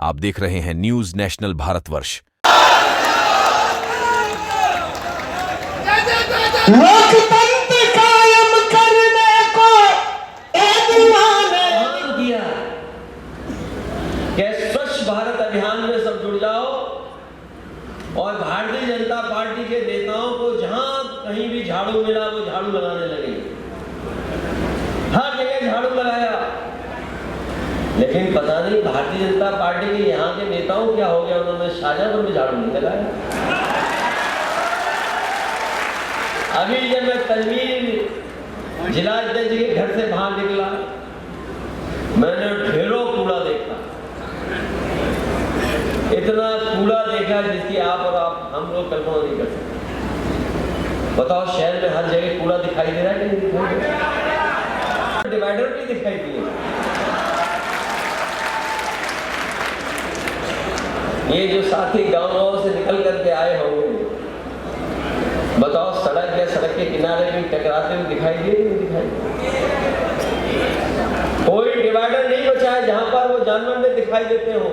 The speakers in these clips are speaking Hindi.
आप देख रहे हैं न्यूज नेशनल भारतवर्ष। लोकतंत्र कायम करने को किया कि स्वच्छ भारत अभियान में सब जुड़ जाओ और भारतीय जनता पार्टी के नेताओं को जहां कहीं भी झाड़ू मिला वो झाड़ू लगाने लगे। हर जगह झाड़ू लगाया, लेकिन पता नहीं भारतीय जनता पार्टी के यहाँ के नेताओं क्या हो गया, उन्होंने शाहजहांपुर में झाड़ू नहीं लगाया। अभी जब मैं तनवीर जिला अध्यक्ष के घर से बाहर निकला, मैंने ढेरों कूड़ा देखा, इतना कूड़ा देखा जिसकी आप और हम लोग कल्पना नहीं कर सकते। बताओ, शहर में हर जगह कूड़ा दिखाई दे रहा है कि नहीं दिखाई दे रहा? डिवाइडर भी दिखाई दिए। ये जो साथी गांव से निकल करके आए होंगे, बताओ सड़क या सड़क के किनारे भी टकराते हुए दिखाई दिए नहीं दिखाई? कोई डिवाइडर नहीं बचा है जहां पर वो जानवर ने दिखाई देते हो।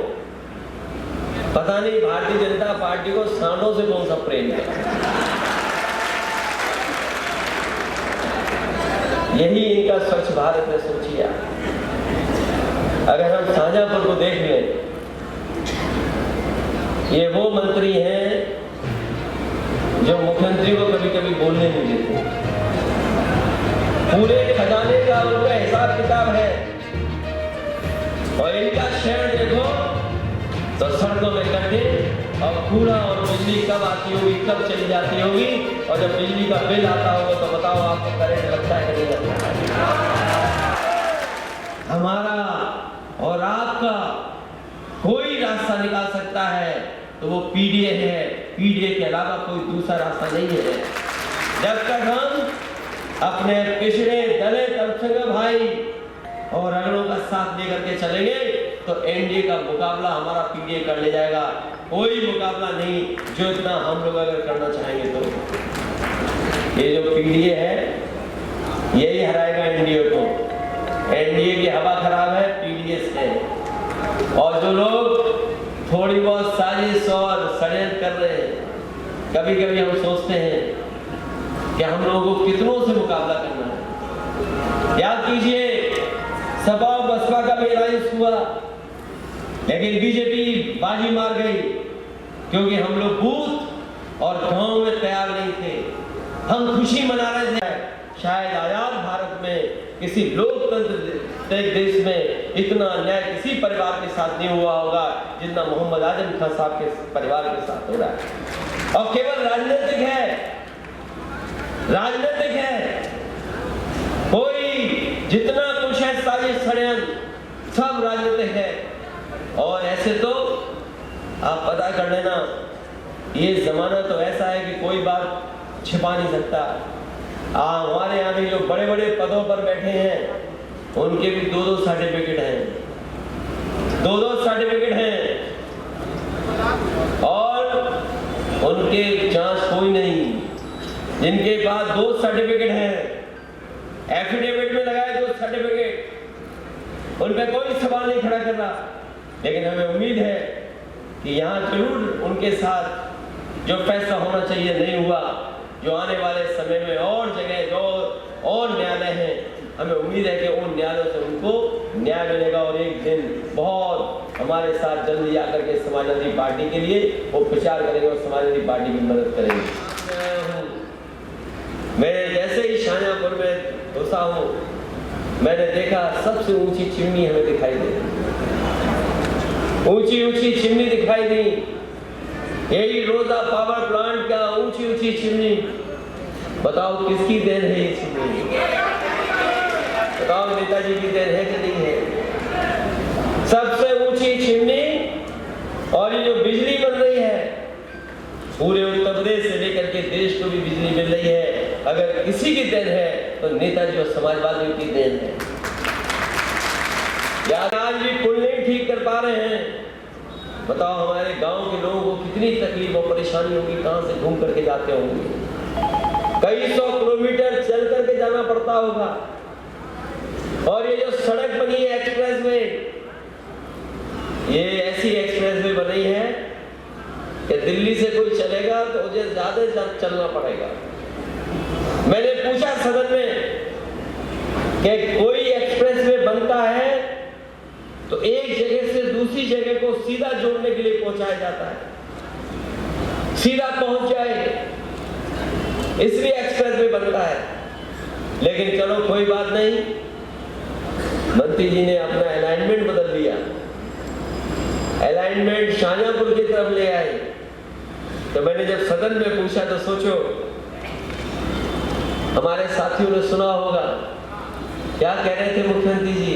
पता नहीं भारतीय जनता पार्टी को सांडों से कौन सा प्रेम है। यही इनका स्वच्छ भारत में सोचिए। अगर हम शाहजहांपुर को देख लें, ये वो मंत्री हैं जो मुख्यमंत्री को कभी कभी बोलने नहीं देते। पूरे खजाने का उनका हिसाब किताब है, और इनका शहर देखो तो सड़कों में गड्ढे और कूड़ा, और बिजली कब आती होगी कब चली जाती होगी, और जब बिजली का बिल आता होगा तो बताओ आपको करंट लगता है कि नहीं लगता है? हमारा और आपका कोई रास्ता निकाल सकता है तो वो पीडीए है। पीडीए के अलावा कोई दूसरा रास्ता नहीं है। जब तक हम अपने पिछड़े दलित अल्पसंख्यक भाई और अगड़ों का साथ लेकर के चलेंगे तो एनडीए का मुकाबला हमारा पीडीए कर ले जाएगा। कोई मुकाबला नहीं जो इतना हम लोग अगर करना चाहेंगे तो। ये जो पीडीए है यही हराएगा एनडीए को। एनडीए की हवा खराब है, पीडीए से। और जो लोग थोड़ी बहुत साजिश और षड्यंत्र कर रहे हैं, कभी कभी हम सोचते हैं कि हम लोगों को कितनों से मुकाबला करना है। याद कीजिए, सपा और बसपा का भी अलायंस हुआ, लेकिन बीजेपी बाजी मार गई, क्योंकि हम लोग बूथ और गांव में तैयार नहीं थे। हम खुशी मना रहे थे। शायद आजाद भारत में किसी लोकतंत्र देश में इतना अन्याय किसी परिवार के साथ नहीं हुआ होगा जितना मोहम्मद आजम खान साहब के परिवार के साथ हो रहा है। और केवल राजनीतिक है, राजनीतिक है। कोई जितना कुछ है साजिश षड्यंत्र सब राजनीतिक है। और ऐसे तो आप पता कर लेना, ये जमाना तो ऐसा है कि कोई बात छिपा नहीं सकता। हमारे यहाँ भी जो बड़े बड़े पदों पर बैठे हैं उनके भी दो सर्टिफिकेट हैं, दो सर्टिफिकेट हैं, और उनके जांच कोई नहीं। जिनके पास 2 सर्टिफिकेट हैं, एफिडेविट में लगाए 2 सर्टिफिकेट, उन पर कोई सवाल नहीं खड़ा कर रहा। लेकिन हमें उम्मीद है कि यहाँ जरूर उनके साथ जो फैसला होना चाहिए नहीं हुआ, जो आने वाले समय में और जगह जो और न्यायालय हैं, हमें उम्मीद है कि उन न्यायालयों से उनको न्याय मिलेगा। और एक दिन बहुत हमारे साथ जल्दी आकर के समाजवादी पार्टी के लिए वो प्रचार करेंगे और समाजवादी पार्टी की मदद करेंगे। मैं जैसे ही शाहजहांपुर में घुसा हूँ, मैंने देखा सबसे ऊंची चिमनी हमें दिखाई दी, ऊंची ऊंची चिमनी दिखाई दी। यही रोजा पावर प्लांट का ऊंची ऊंची चिमनी। बताओ किसकी देन है ये चिमनी? बताओ नेताजी की देन है कि नहीं है? सबसे ऊंची चिमनी। और ये जो बिजली बन रही है पूरे उत्तर प्रदेश से लेकर के देश को भी बिजली मिल रही है, अगर किसी की देन है तो नेताजी और समाजवादियों की देन है। यार आज भी पुल नहीं ठीक कर पा रहे हैं। बताओ हमारे गांव के लोगों को कितनी तकलीफ और परेशानी होगी, कहां से घूम करके जाते होंगे, कई 100 किलोमीटर चल करके जाना पड़ता होगा। और ये जो सड़क बनी है एक्सप्रेस में, ये ऐसी दिल्ली से कोई चलेगा तो मुझे ज्यादा चलना पड़ेगा। मैंने पूछा सदन में कि कोई एक्सप्रेस वे बनता है तो एक जगह से दूसरी जगह को सीधा जोड़ने के लिए पहुंचाया जाता है, सीधा पहुंच जाए इसलिए एक्सप्रेस वे बनता है। लेकिन चलो कोई बात नहीं, मंत्री जी ने अपना अलाइनमेंट बदल दिया, अलाइनमेंट शाहजहांपुर की तरफ ले आए। तो मैंने जब सदन में पूछा तो सोचो, हमारे साथियों ने सुना होगा क्या कह रहे थे मुख्यमंत्री जी,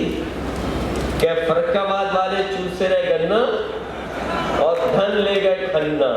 क्या फर्रुखाबाद वाले चूसे रहे गन्ना और धन ले गए खन्ना।